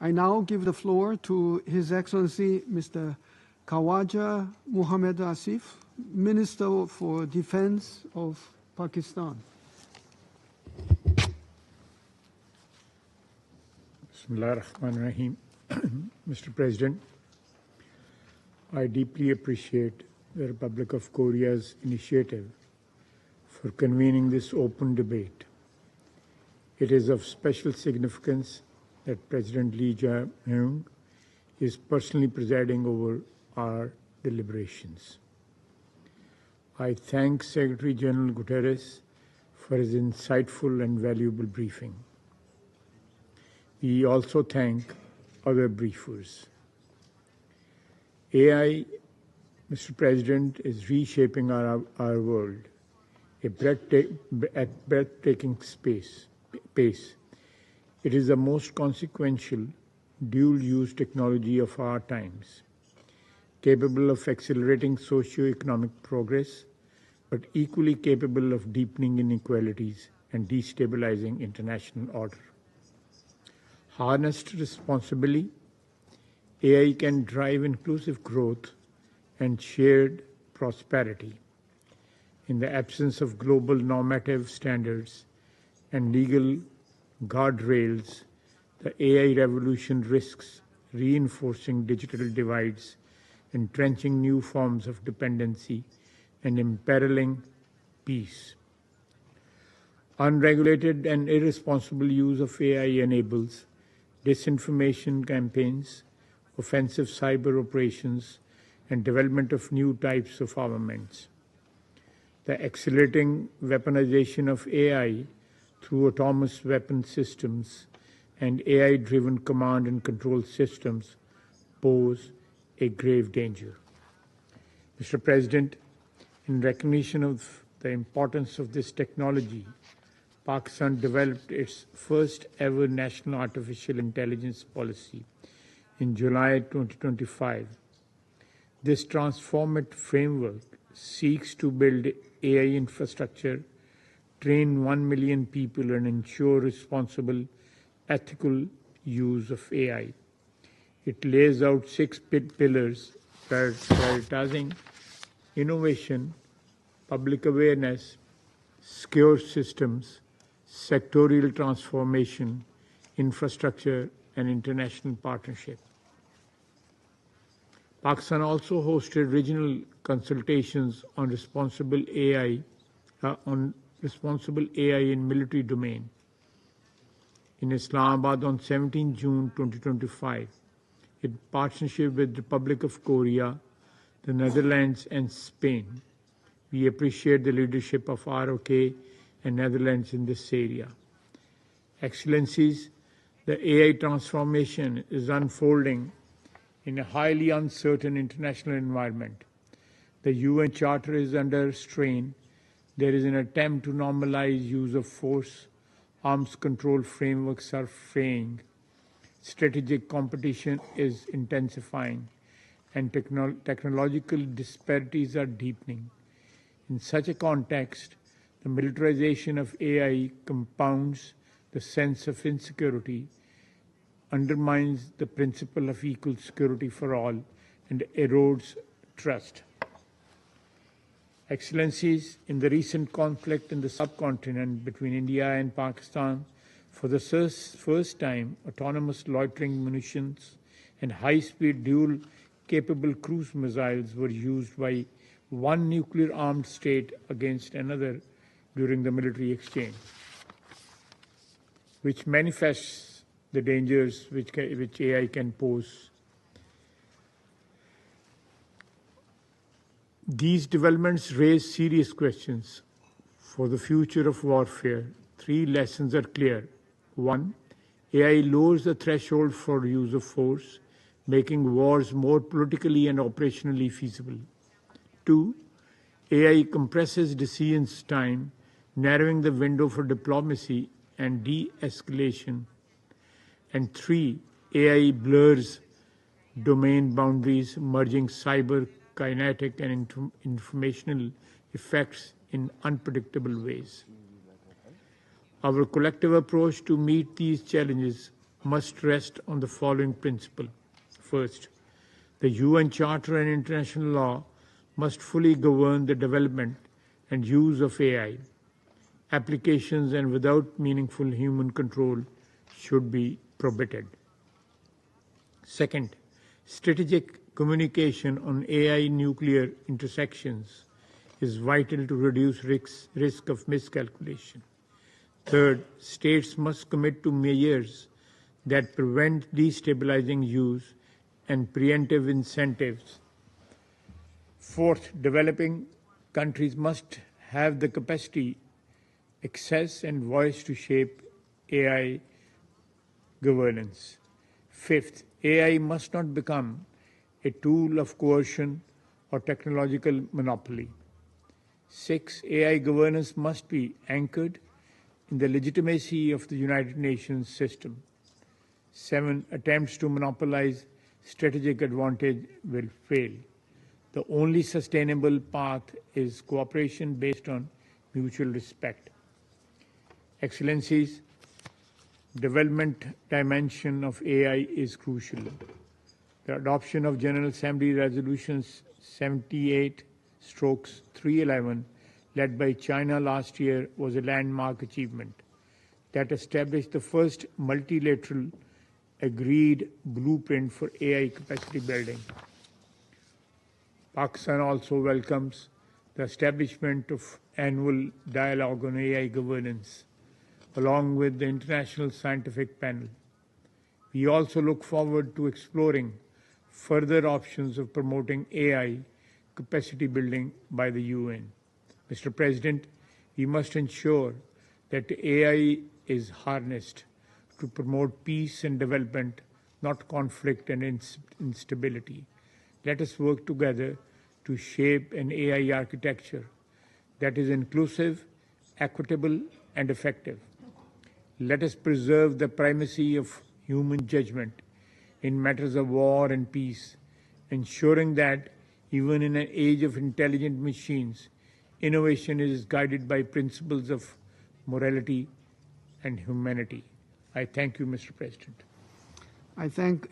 I now give the floor to His Excellency Mr. Khawaja Asif, Minister for Defense of Pakistan. Bismillah ar-Rahman ar-Rahim. Mr. President, I deeply appreciate the Republic of Korea's initiative for convening this open debate. It is of special significance that President Lee Jae-myung is personally presiding over our deliberations. I thank Secretary General Guterres for his insightful and valuable briefing. We also thank other briefers. AI, Mr. President, is reshaping our world at breathtaking pace. It is the most consequential dual-use technology of our times, capable of accelerating socio-economic progress, but equally capable of deepening inequalities and destabilizing international order. Harnessed responsibly, AI can drive inclusive growth and shared prosperity. In the absence of global normative standards and legal guardrails, the AI revolution risks reinforcing digital divides, entrenching new forms of dependency, and imperiling peace. Unregulated and irresponsible use of AI enables disinformation campaigns, offensive cyber operations, and development of new types of armaments. The accelerating weaponization of AI through autonomous weapon systems and AI-driven command and control systems pose a grave danger. Mr. President, in recognition of the importance of this technology, Pakistan developed its first ever national artificial intelligence policy in July 2025. This transformative framework seeks to build AI infrastructure, train 1 million people, and ensure responsible, ethical use of AI. It lays out 6 pillars prioritizing innovation, public awareness, secure systems, sectorial transformation, infrastructure, and international partnership. Pakistan also hosted regional consultations on responsible AI in military domain. In Islamabad on 17 June 2025, in partnership with the Republic of Korea, the Netherlands, and Spain, we appreciate the leadership of ROK and Netherlands in this area. Excellencies, the AI transformation is unfolding in a highly uncertain international environment. The UN Charter is under strain. There is an attempt to normalize use of force. Arms control frameworks are fraying. Strategic competition is intensifying, and technological disparities are deepening. In such a context, the militarization of AI compounds the sense of insecurity, undermines the principle of equal security for all, and erodes trust. Excellencies, in the recent conflict in the subcontinent between India and Pakistan, for the first time, autonomous loitering munitions and high-speed dual-capable cruise missiles were used by one nuclear-armed state against another during the military exchange, which manifests the dangers which AI can pose. These developments raise serious questions for the future of warfare. 3 lessons are clear. 1. AI lowers the threshold for use of force, making wars more politically and operationally feasible. 2. AI compresses decisions time, narrowing the window for diplomacy and de-escalation. And 3. AI blurs domain boundaries, merging cyber, kinetic, and informational effects in unpredictable ways. Our collective approach to meet these challenges must rest on the following principle. First, the UN Charter and international law must fully govern the development and use of AI. Applications and without meaningful human control should be prohibited. Second, strategic communication on AI nuclear intersections is vital to reduce risk of miscalculation. Third, states must commit to measures that prevent destabilizing use and preemptive incentives. Fourth, developing countries must have the capacity, access, and voice to shape AI governance. Fifth, AI must not become a tool of coercion or technological monopoly. Six, AI governance must be anchored in the legitimacy of the United Nations system. Seven, attempts to monopolize strategic advantage will fail. The only sustainable path is cooperation based on mutual respect. Excellencies, development dimension of AI is crucial. The adoption of General Assembly Resolutions 78/311 led by China last year was a landmark achievement that established the first multilateral agreed blueprint for AI capacity building. Pakistan also welcomes the establishment of annual dialogue on AI governance, along with the International Scientific Panel. We also look forward to exploring further options of promoting AI capacity building by the UN. Mr. President, we must ensure that AI is harnessed to promote peace and development, not conflict and instability. Let us work together to shape an AI architecture that is inclusive, equitable, and effective. Let us preserve the primacy of human judgment in matters of war and peace, ensuring that even in an age of intelligent machines, innovation is guided by principles of morality and humanity. I thank you, Mr. President. I thank